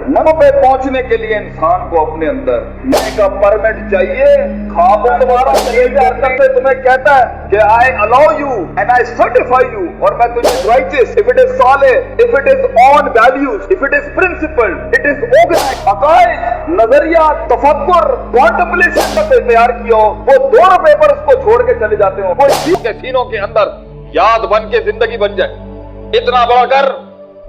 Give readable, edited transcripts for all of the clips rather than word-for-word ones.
मनों पे पहुंचने के लिए इंसान को अपने अंदर नए का परमिट चाहिए। ख्वाबों तुम्हारा कलेजा अंदर से तुम्हें कहता है कि I allow you and I certify you, और मैं तुझे righteous, if it is solid, if it is on values, if it is principled, it is organized, अकाइद, नजरिया, तफक्कुर, कॉन्टेम्पलेशन का तैयार किया हो, वो दोनों पेपर उसको छोड़ के चले जाते हो, वो के सीनों के अंदर याद बन के जिंदगी बन जाए। इतना बड़ा कर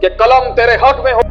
कि कलम तेरे हक में हो।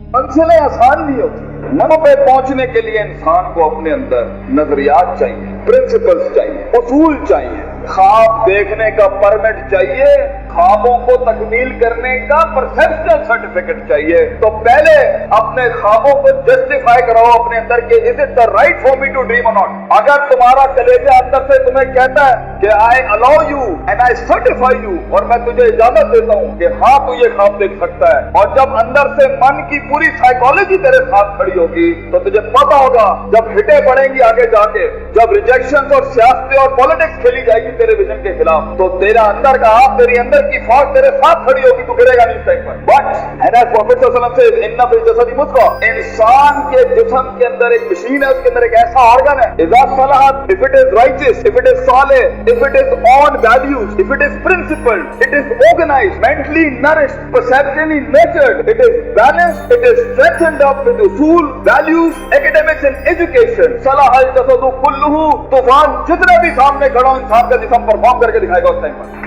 मंजिलें आसान नहीं होती। मनों पे पहुंचने के लिए इंसान को अपने अंदर नजरियात चाहिए, प्रिंसिपल्स चाहिए, उसूल चाहिए, ख्वाब देखने का परमिट चाहिए, ख्वाबों को तकमील करने का परसेप्शनल सर्टिफिकेट चाहिए। तो पहले अपने ख्वाबों को जस्टिफाई कराओ अपने अंदर कि is it the right for me to dream or not. अगर तुम्हारा कलेजा अंदर से तुम्हें कहता है कि I allow you and I certify you, और मैं तुझे इजाजत देता हूं कि हाँ तू ये ख्वाब देख सकता है, और जब अंदर से मन की पूरी साइकोलॉजी तेरे साथ खड़ी होगी तो तुझे पता होगा जब हिटे पड़ेंगी आगे जाके, जब रिजेक्शन और सियासत और पॉलिटिक्स खेली जाएगी तेरे विजन के खिलाफ, तो तेरा अंदर का आप, तेरी अंदर की फौज तेरे साथ खड़ी होगी, तू गिरेगा नहीं टाइम पर। बट एज प्रॉफेट सल्लल्लाहु अलैहि वसल्लम से इन्ना फिल जसदी मुद्गा, इंसान के जिस्म के अंदर एक मशीन है, उसके अंदर एक ऐसा ऑर्गन है, इज़ा सलहत, if it is righteous, if it is solid, if it is on values, if it is principled, it is organized, mentally nourished, perceptionally nurtured, it is balanced, it is strengthened up with उसूल, values, academics and education, सलहल जसदु कुल्लुहु, तूफान जितने भी सामने खड़ा हो इंसान का जिस्म परफॉर्म करके दिखाएगा उस टाइम पर।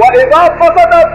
وَإِذَا فَسَدَتْ,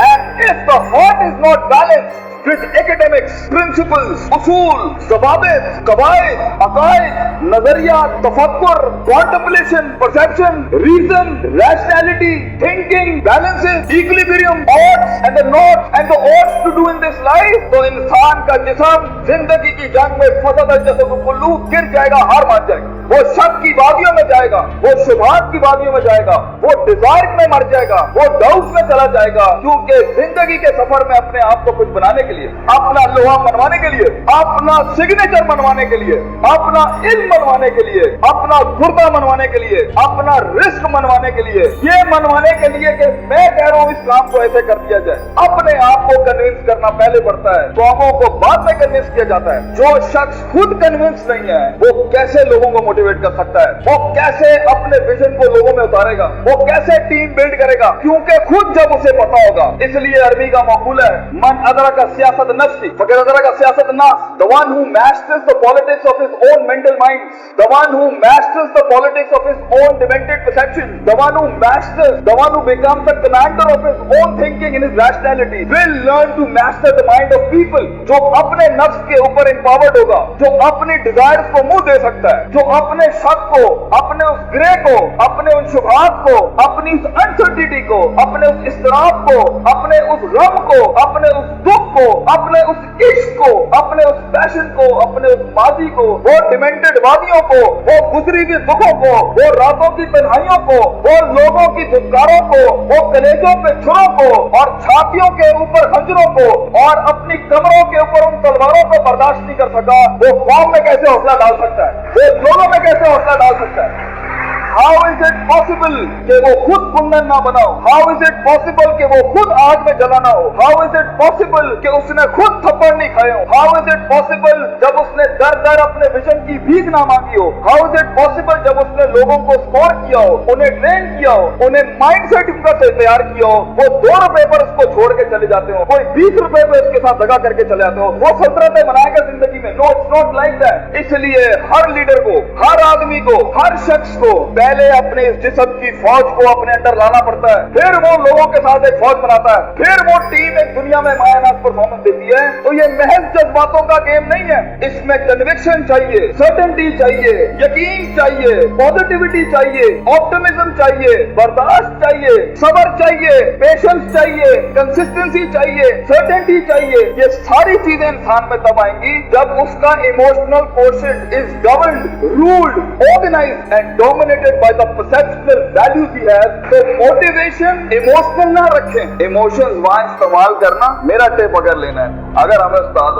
and if the heart is not balanced with academics, principles, usul, ضوابط, قواعد, अकाइद, नजरिया, तफक्कुर, contemplation, perception, reason, rationality, thinking, balances, equilibrium, odds and the nots and the odds to do in this life, तो इंसान का जिस्म जिंदगी की जंग में फसद जसद कुल्लू गिर जाएगा, हार मान जाएगा, वो शक की वादियों में जाएगा, वो शुबहात की वादियों में जाएगा, वो डिजायर में मर जाएगा, वो डाउट में चला जाएगा, क्योंकि जिंदगी के सफर में अपने आप को कुछ बनाने के लिए, अपना लोहा मनवाने के लिए, अपना सिग्नेचर मनवाने के लिए, अपना इल्म मनवाने के लिए, अपना गुर्दा मनवाने के लिए, अपना रिस्क मनवाने के लिए, ये मनवाने के लिए कि मैं कह रहा हूं इस काम को ऐसे कर दिया जाए, अपने आप को कन्विंस करना पहले पड़ता है, कौमों को बाद में कन्विंस किया जाता है। जो शख्स खुद कन्विंस नहीं है वो कैसे लोगों को मोटिवेट कर सकता है, वो कैसे अपने विजन को लोगों में उतारेगा, वो कैसे टीम बिल्ड करेगा, क्योंकि खुद जब उसे पता होगा। इसलिए अरबी का मक़ूल है, मन अदरका सियासत नफ्सी फक़द अदरका सियासत नास, the one who masters the politics of his own mental mind, the one who masters the politics of his own demented perception, the one who becomes the commander of his own thinking in his rationality will learn to master the mind of people। जो अपने नफ्स के ऊपर empowered होगा, जो अपनी desires को मुंह दे सकता है, जो अपने शक को, अपने उस ग्रे को, अपने उन शुबहात को, अपनी उस अनसर्टिनिटी को, अपने उस इस्तिराब को, अपने उस गम को, अपने उस दुख को, अपने उस इश्क को, अपने उस पैशन को, अपने उस माजी को, वो डिमेंटेड वादियों को, वो गुजरी हुई दुखों को, वो रातों की तन्हाइयों को, वो लोगों की धुतकारों को, वो कलेजों पे छुरों को और छातियों के ऊपर खंजरों को और अपनी कमरों के ऊपर उन तलवारों को बर्दाश्त नहीं कर सका, वो कौम में कैसे हौसला डाल सकता है, वो लोगों में कैसे हौसला डाल सकता है। How is it possible कि वो खुद कुंदन ना बनाओ? How is it possible कि वो खुद आग में जला ना हो? How is it possible कि उसने खुद थप्पड़ नहीं खाए हो? How is it possible जब उसने दर दर अपने विजन की भीख ना मांगी हो? How is it possible जब उसने लोगों को स्कोर किया हो, उन्हें ट्रेन किया हो, उन्हें माइंडसेट उनका तैयार किया हो, वो 2 रुपए पर उसको छोड़ के चले जाते हो, कोई 20 रुपए पे उसके साथ दगा करके चले जाते हो, वो सल्तनतें बनाएगा जिंदगी में? No, it's not like that। इसलिए हर लीडर को, हर आदमी को, हर शख्स को पहले अपने इस जिस्म की फौज को अपने अंदर लाना पड़ता है, फिर वो लोगों के साथ एक फौज बनाता है, फिर वो टीम एक दुनिया में मायानाज परफॉर्मेंस देती है। तो ये महज जज्बातों का गेम नहीं है, इसमें कन्विक्शन चाहिए, सर्टेनिटी चाहिए, यकीन चाहिए, पॉजिटिविटी चाहिए, ऑप्टिमिज्म चाहिए, बर्दाश्त चाहिए, सब्र चाहिए, पेशेंस चाहिए, कंसिस्टेंसी चाहिए, सर्टेनिटी चाहिए। ये सारी चीजें इंसान में तब आएंगी जब उसका emotional quotient is governed, ruled, organised and dominated by the perceptual values he has। तो मोटिवेशन इमोशनल ना रखें, इमोशंस वहां इस्तेमाल करना मेरा टेप अगर लेना है, अगर हमें उस्ताद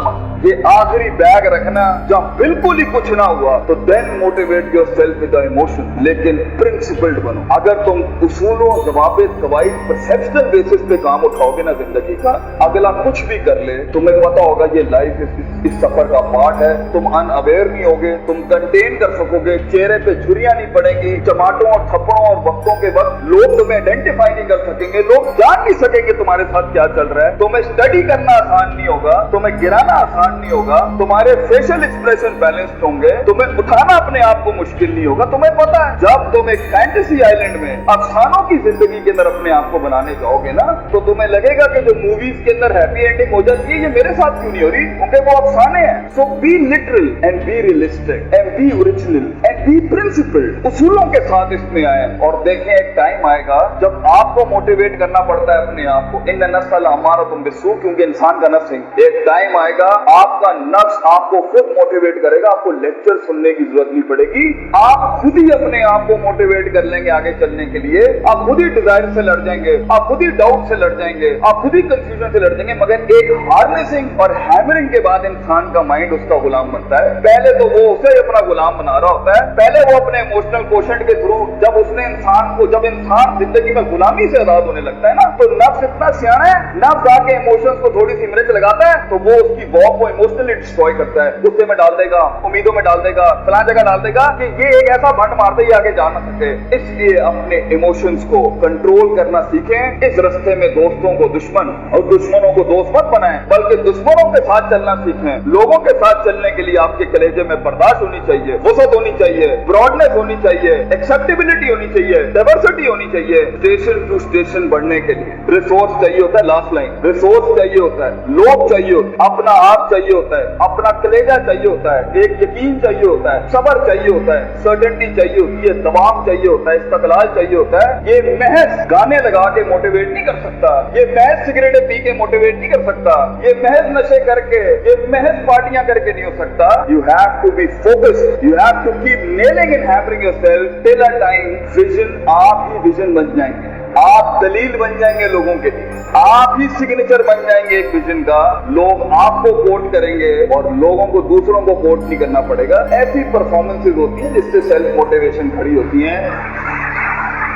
ये आखिरी बैग रखना जब बिल्कुल ही कुछ ना हुआ तो then motivate yourself with the emotion, लेकिन प्रिंसिपल्ड बनो। अगर तुम उसूलों, ज़वाबित, कवाइद, परसेप्शनल बेसिस पे काम उठाओगे ना जिंदगी का, अगला कुछ भी कर ले तुम्हें पता होगा ये लाइफ इस सफर का पार्ट है। तुम अनअवेयर नहीं होगे, तुम कंटेन कर सकोगे, चेहरे पे छुरियां नहीं पड़ेंगी, चमाटों और थप्पड़ों और वक्तों के वक्त लोग तुम्हें आइडेंटिफाई नहीं कर सकेंगे, लोग जान नहीं सकेंगे तुम्हारे साथ क्या चल रहा है। तुम्हें स्टडी करना आसान नहीं होगा, तुम्हें गिराना आसान नहीं होगा, तुम्हारे फेशियल एक्सप्रेशन बैलेंस्ड होंगे, तुम्हें उठाना अपने आप को मुश्किल नहीं होगा। तुम्हें पता है जब तुम एक फैंटेसी आइलैंड में अफसानों की जिंदगी के अंदर अपने आप को बनाने जाओगे ना, तो तुम्हें लगेगा कि जो मूवीज के अंदर हैप्पी एंडिंग हो जाती है ये मेरे साथ क्यों नहीं हो रही, क्योंकि वो अफसाने हैं। So be literal and be realistic and be original and be principled. उसूलों के साथ इसमें आए और देखें एक टाइम आएगा जब आपको मोटिवेट करना पड़ता है अपने आप को। इन नस्ल हमारा तुम बिस्सू, क्योंकि इंसान का नफ्स है। एक टाइम आएगा आपका नफ्स आपको खुद मोटिवेट करेगा, आपको लेक्चर सुनने की जरूरत नहीं पड़ेगी, आप खुद ही अपने आप को मोटिवेट कर लेंगे आगे चलने के लिए। आप खुद ही डिजायर से लड़ जाएंगे, आप खुद ही डाउट से लड़ जाएंगे, आप खुद ही कंफ्यूजन से लड़ जाएंगे। मगर एक हार्नेसिंग और हैमरिंग के बाद इंसान का माइंड उसका गुलाम बनता है। पहले तो वो उसे अपना गुलाम बना रहा होता है, पहले वो अपने इमोशनल कोशेंट के थ्रू जब इंसान जिंदगी में गुलामी से आजाद होने लगता है ना, तो नफ्स इतना सियाना है, नफ्स आके इमोशंस को थोड़ी सी मिर्च लगाता है तो वो उसकी वॉक को इमोशनली डिस्ट्रॉय करता है, गुस्से में डाल देगा, उम्मीदों में डाल देगा, फलां जगह डाल देगा कि ये एक ऐसा भंड मारते ही आगे जा ना सके। इसलिए अपने इमोशंस को कंट्रोल करना सीखें। इस रास्ते में दोस्तों को दुश्मन और दुश्मनों को दोस्त मत बनाएं, बल्कि दुश्मनों के साथ चलना सीखें। लोगों के साथ चलने के लिए आपके कलेजे में बर्दाश्त होनी चाहिए, वसअत होनी चाहिए, ब्रॉडनेस होनी चाहिए, एक्सेप्टेबिलिटी होनी चाहिए, डाइवर्सिटी होनी चाहिए। स्टेशन टू स्टेशन बढ़ने के लिए रिसोर्स चाहिए होता है, लास्ट लाइन, रिसोर्स चाहिए होता है, लोग चाहिए होते हैं, अपना आप चाहिए होता है, अपना कलेजा चाहिए होता है, एक यकीन चाहिए होता है, सब्र चाहिए होता है, सर्टेनिटी चाहिए होती है, दबाव चाहिए होता है, इस्तकलाल चाहिए होता है। ये महज गाने लगा के मोटिवेट नहीं कर सकता, ये महज सिगरेटें पी के मोटिवेट नहीं कर सकता, ये महज नशे करके, ये महज पार्टियां करके नहीं हो सकता। You have to be focused, you have to keep nailing and hammering yourself till a time vision, आप ही विजन बन जाएंगे, आप दलील बन जाएंगे लोगों के लिए, आप ही सिग्नेचर बन जाएंगे एक विजन का। लोग आपको कोट करेंगे और लोगों को दूसरों को कोट नहीं करना पड़ेगा। ऐसी परफॉर्मेंसेज होती हैं जिससे सेल्फ मोटिवेशन खड़ी होती है।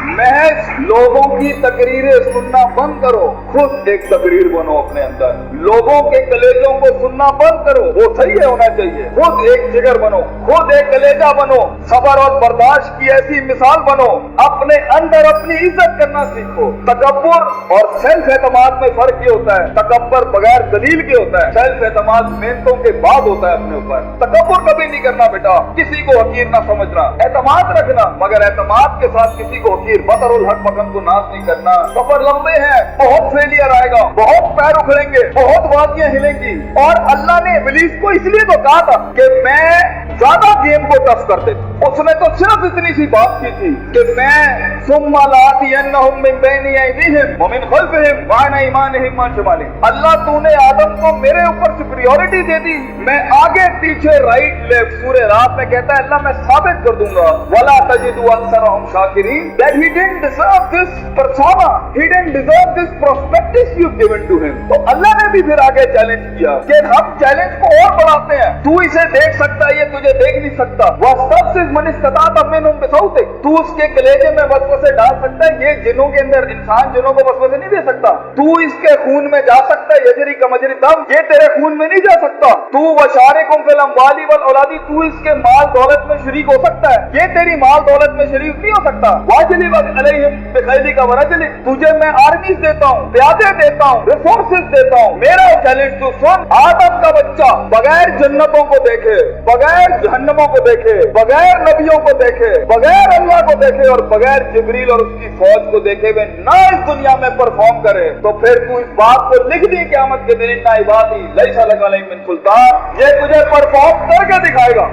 महज लोगों की तकरीरें सुनना बंद करो, खुद एक तकरीर बनो अपने अंदर। लोगों के कलेजों को सुनना बंद करो, वो सही है होना चाहिए। खुद एक जिगर बनो, खुद एक कलेजा बनो, सब्र और बर्दाश्त की ऐसी मिसाल बनो। अपने अंदर अपनी इज्जत करना सीखो। तकब्बुर और सेल्फ एतमाद में फर्क ये होता है, तकब्बुर बगैर दलील के होता है, सेल्फ एतमाद मेहनतों के बाद होता है अपने ऊपर। तकब्बुर कभी नहीं करना बेटा, किसी को हकीर ना समझना, एतमाद रखना, मगर एतमाद के साथ किसी को हकीर बतरुल हक मकम को नाज नहीं करना। सफर लंबे हैं, बहुत फेलियर आएगा, बहुत पैर उखड़ेंगे, बहुत वादियां हिलेंगी। और अल्लाह ने इब्लीस को इसलिए तो कहा था कि मैं ज्यादा गेम को टफ कर देता। उसने तो सिर्फ इतनी सी बात की थी कि मैं सुम्मा लातियन्नहुम मिन बैनि अयदीहिम व मिन खल्फिहिम व अन अयमानिहिम व शिमालिहिम। अल्लाह तूने आदम को मेरे ऊपर सुपीरियॉरिटी दे दी, मैं आगे पीछे राइट लेफ्ट। सूरह रात में कहता है अल्लाह मैं साबित कर दूंगा वला तजिदु अक्सरहुम शाकिरीन, that he didn't deserve this persona, he didn't deserve this prospectus you've given to him। तो अल्लाह ने भी फिर आगे चैलेंज किया कि हम चैलेंज को और बढ़ाते हैं, तू इसे देख सकता है, ये तुझे देख नहीं सकता। वस्तफ़िज़ मन इस्तताअत मिनहुम बिसौतिक, तू उसके कलेजे में वसवसे डाल सकता है, ये जिनों के अंदर इंसान जिनों को वसवसे नहीं दे सकता। तू इसके खून में जा सकता है, यजरी कमजरी दम, ये तेरे खून में नहीं जा सकता। तू वशारिकुम फिल अम्वाली वल औलादी, तू इसके माल दौलत में शरीक हो सकता है, ये तेरी माल दौलत में शरीक नहीं हो सकता। वाजिली अलैहिम बिखैली का वरजली, तुझे मैं आर्मीज देता हूँ, प्यादे देता हूँ, रिसोर्सेज देता हूँ। मेरा चैलेंज तू सुन, आदम का बच्चा बगैर जन्नतों को देखे, बगैर जहन्नमों को देखे, बगैर नबियों को देखे, बगैर अल्लाह को देखे और बगैर जिब्रील और उसकी फौज को देखे हुए ना इस दुनिया में परफॉर्म करे, तो फिर तू इस बात को लिख दी क़यामत के दिन, इन्ना इबादी लैसा लका अलैहिम मिन सुल्तान, ये तुझे परफॉर्म करके दिखाएगा।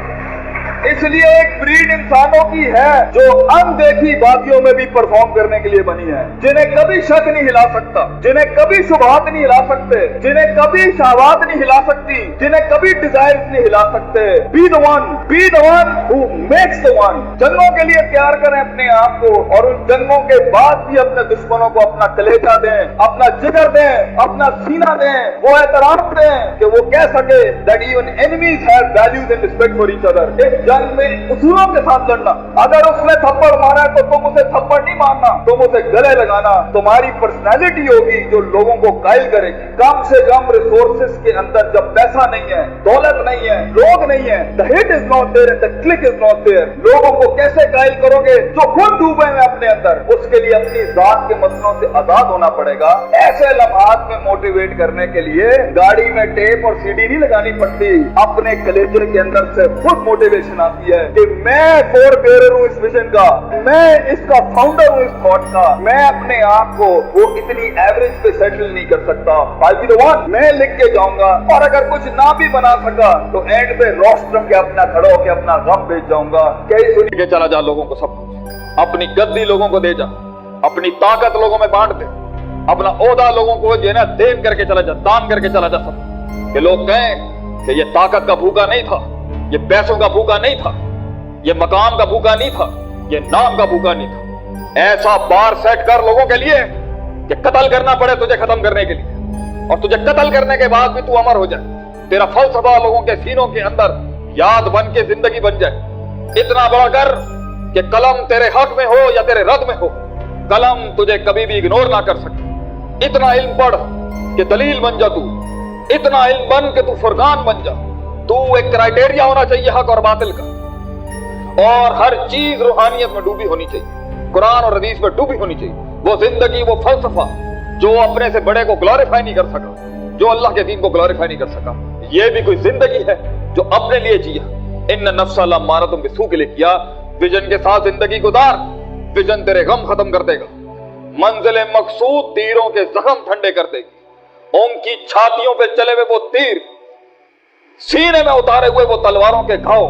इसलिए एक ब्रीड इंसानों की है जो अनदेखी बातियों में भी परफॉर्म करने के लिए बनी है, जिन्हें कभी शक नहीं हिला सकता, जिन्हें कभी शुबहात नहीं हिला सकते, जिन्हें कभी शहवात नहीं हिला सकती, जिन्हें कभी डिजायर नहीं हिला सकते। Be the one who makes the one. जंगों के लिए तैयार करें अपने आप को, और उन जंगों के बाद भी अपने दुश्मनों को अपना कलेजा दें, अपना जिगर दें, अपना सीना दें, वो एहतराम दें कि वो कह सके that even enemies have values and respect for each other। इस जंग में उसूलों के साथ लड़ना। अगर उसने थप्पड़ मारा है तो तुम उसे थप्पड़ नहीं मारना, तुम उसे गले लगाना। तुम्हारी पर्सनैलिटी होगी जो लोगों को कायल करेगी। कम से कम रिसोर्सेज के अंदर जब पैसा नहीं है, दौलत नहीं है, लोग नहीं है, the hit is not there and the click is not there। लोगों को कैसे कायल करोगे जो खुद डूबे हैं अपने अंदर? उसके लिए अपनी जात के मसलों से आजाद होना पड़ेगा। ऐसे लम्हात में मोटिवेट करने के लिए गाड़ी में टेप और सीडी नहीं लगानी पड़ती, अपने कलेजे के अंदर से खुद मोटिवेशन आती है कि मैं फोर बेरर हूँ इस विजन का, मैं इसका फाउंडर हूँ इस थॉट का। मैं अपने आप को वो इतनी एवरेज पे सेटल नहीं कर सकता। I'll be the one। मैं लिख के जाऊंगा, और अगर कुछ ना भी बना सका तो एंड पे रोस्ट्रम के अपना खड़ा होकर अपना गम बेच जाऊंगा। कई सुन के चला जा लोगों को, सब कुछ अपनी गद्दी लोगों को दे जा, अपनी ताकत लोगों में बांट दे, अपना ओहदा लोगों को जो है ना देन करके चला जा, दान करके चला जा। सब कि लोग कहें कि ये ताकत का भूखा नहीं था, ये पैसों का भूखा नहीं था, ये मकाम का भूखा नहीं था, ये नाम का भूखा नहीं था। ऐसा बार सेट कर लोगों के लिए कि कत्ल करना पड़े तुझे खत्म करने के लिए, और तुझे कत्ल करने के बाद भी तू अमर हो जाए। तेरा फलसफा लोगों के सीनों के अंदर याद बन के जिंदगी बन जाए। इतना बड़ा कर कि कलम तेरे हक में हो या तेरे रद में हो, कलम तुझे कभी भी इग्नोर ना कर सके। इतना इल्म पढ़ कि दलील बन जा तू, इतना इल्म बन के तू फुरकान बन जा। तू एक क्राइटेरिया होना चाहिए हक और बातिल का, और हर चीज रूहानियत में डूबी होनी चाहिए, कुरान और हदीस में डूबी होनी चाहिए। वो जिंदगी, वो फलसफा जो अपने से बड़े को ग्लोरीफाई नहीं कर सका, जो अल्लाह के दीन को ग्लोरीफाई नहीं कर सका, ये भी कोई जिंदगी है जो अपने लिए जिया। इन्न नफ्सा लम्मारतुम बिस्सू के लिए किया। विजन के साथ जिंदगी गुजार, विजन तेरे गम खत्म कर देगा। मंजिल मकसूद तीरों के जख्म ठंडे कर देगी। उनकी छातियों पे चले हुए वो तीर, सीने में उतारे हुए वो तलवारों के घाव,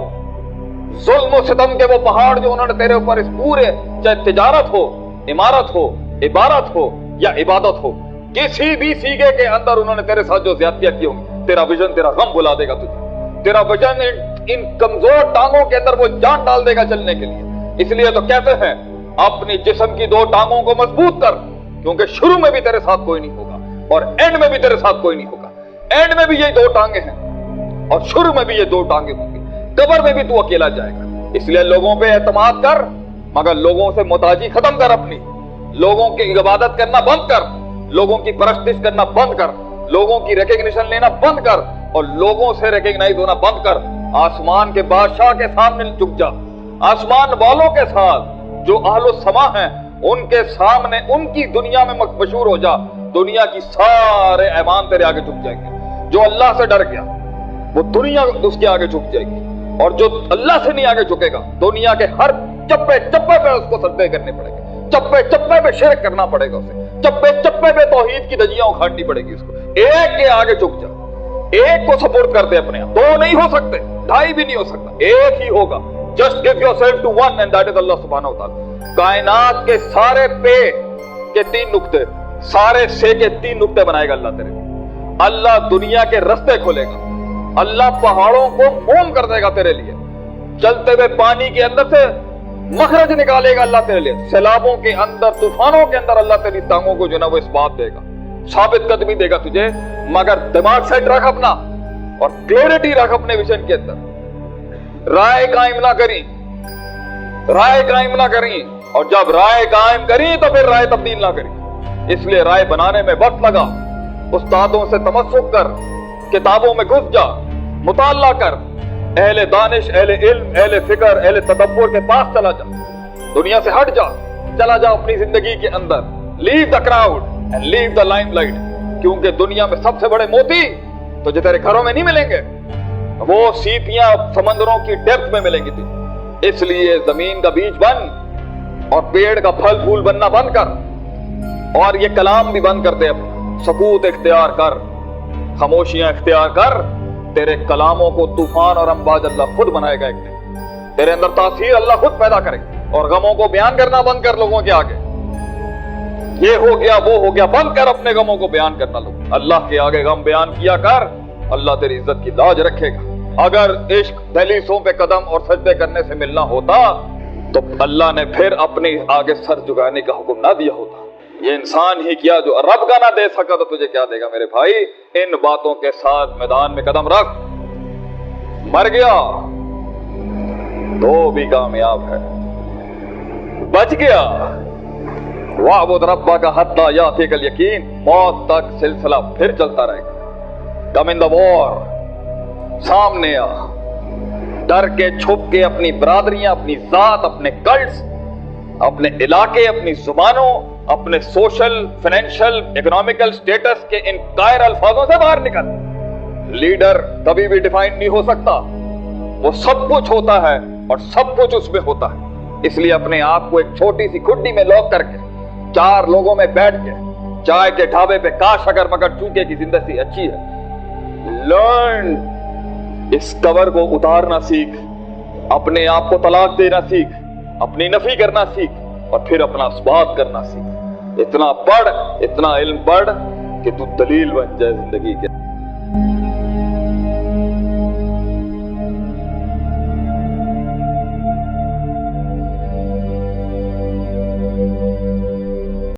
जुल्म और सितम के वो पहाड़ जो उन्होंने तेरे ऊपर इस पूरे, चाहे तिजारत हो, इमारत हो, इबारत हो या इबादत हो, किसी भी सीगे के अंदर उन्होंने तेरे साथ जो ज्यादतियां की होंगी, तेरा विजन तेरा गम भुला देगा तुझे। तेरा विजन इन कमजोर टांगों के अंदर वो जान डाल देगा चलने के लिए। इसलिए तो कहते हैं अपनी जिस्म की दो टांगों को मजबूत कर, क्योंकि शुरू में भी तेरे साथ कोई नहीं होगा और एंड में भी तेरे साथ कोई नहीं होगा। एंड में भी ये दो टांगे हैं और शुरू में भी ये दो टांगे होंगी। कब्र में भी तू अकेला जाएगा। इसलिए लोगों पे एतमाद कर, मगर लोगों से मुताजी खत्म कर अपनी। लोगों की इबादत करना बंद कर, लोगों की परस्तिश करना बंद कर, लोगों की रिकॉग्निशन लेना बंद कर और लोगों से रिकॉग्नाइज होना बंद कर। आसमान के बादशाह के सामने झुक जा। आसमान वालों के साथ जो अहलो समा हैं उनके सामने, उनकी दुनिया में मशहूर हो जा। दुनिया की सारे ऐवान तेरे आगे झुक जाएंगे। जो अल्लाह से डर गया वो दुनिया उसके आगे झुक जाएगी, और जो अल्लाह से नहीं आगे झुकेगा दुनिया के हर चप्पे चप्पे पे उसको सजदे करने पड़ेंगे। चप्पे चप्पे पे शिरक करना पड़ेगा उसे। चप्पे चप्पे पे तौहीद की धज्जियां उखाड़नी पड़ेगी उसको। एक के आगे झुक जा, एक को सपोर्ट कर दे अपने आप। दो नहीं हो सकते, ढाई भी नहीं हो सकता, एक ही होगा। Just give yourself to one and that is Allah सुब्हानहू व तआला। कायनात के सारे पे के तीन नुक्ते, सारे से के तीन नुक्ते बनाएगा अल्लाह तेरे लिए। अल्लाह दुनिया के रास्ते खोलेगा, अल्लाह पहाड़ों को मोम कर देगा तेरे लिए। चलते हुए पानी के अंदर से मखरज निकालेगा अल्लाह तेरे लिए। सैलाबों के अंदर, तूफानों के अंदर अल्लाह तेरी टांगों को जो ना वो इस बात देगा, साबित कदमी देगा तुझे। मगर दिमाग सेट रख अपना और क्लैरिटी रख अपने विजन के अंदर। राय कायम ना करी, राय कायम ना करी, और जब राय कायम करी तो फिर राय तब्दील ना करी। इसलिए राय बनाने में वक्त लगा। उस्तादों से तमस्सुक कर, किताबों में घुस जा, मुताल्ला कर, अहले दानिश, अहले इल्म, अहले फिक्र, अहले तदब्बुर के पास चला जा। दुनिया से हट जा, चला जा अपनी जिंदगी के अंदर। Leave the crowd and leave the limelight, क्योंकि दुनिया में सबसे बड़े मोती तुझे तेरे घरों में नहीं मिलेंगे, वो सीपियां समंदरों की डेप्थ में मिलेंगी तुझे। इसलिए जमीन का बीज बन और पेड़ का फल फूल बनना बंद कर, और ये कलाम भी बंद कर दे अपना। सकूत इख्तियार कर, खामोशियां इख्तियार कर। तेरे कलामों को तूफान और अंबाज अल्लाह खुद बनाएगा एक दिन। تیرے اندر تاثیر اللہ خود پیدا کرے اور غموں کو بیان کرنا بند کر لوگوں کے آگے. یہ ہو گیا وہ ہو گیا، بند کر اپنے غموں کو بیان کرنا. لوگ اللہ کے آگے غم بیان کیا کر، اللہ تیری عزت کی لاج رکھے گا. اگر عشق دہلیزوں پہ قدم اور سجدے کرنے سے ملنا ہوتا تو اللہ نے پھر اپنے آگے سر جھکانے کا حکم نہ دیا ہوتا. یہ انسان ہی کیا جو رب کا نہ دے سکا تو تجھے کیا دے گا میرے بھائی. ان باتوں کے ساتھ میدان میں قدم رکھ. مر گیا تو بھی کامیاب ہے، بچ گیا وَاعْبُدْ رَبَّكَ حَتَّى يَأْتِيَكَ الْيَقِينُ، موت تک سلسلہ پھر چلتا رہے گا. کم ان دا وار، سامنے آ، ڈر کے چھپ کے اپنی برادریاں، اپنی ذات، اپنے کلٹس، اپنے علاقے، اپنی زبانوں، اپنے سوشل، فائنینشل، اکنامیکل سٹیٹس کے ان قائر الفاظوں سے باہر نکل. لیڈر کبھی بھی ڈیفائن نہیں ہو سکتا، وہ سب کچھ ہوتا ہے اور سب کچھ اس میں ہوتا ہے. اس لیے اپنے آپ کو ایک چھوٹی سی کھڈی میں لاک کر کے 4 لوگوں میں بیٹھ کے چائے کے ڈھابے پہ کاش اگر مگر چونکے کی زندگی اچھی ہے. لرن، اس کور کو اتارنا سیکھ، اپنے آپ کو طلاق دینا سیکھ، اپنی نفی کرنا سیکھ اور پھر اپنا اثبات کرنا سیکھ. اتنا پڑھ، اتنا علم پڑھ کہ تو دلیل بن جائے زندگی کے.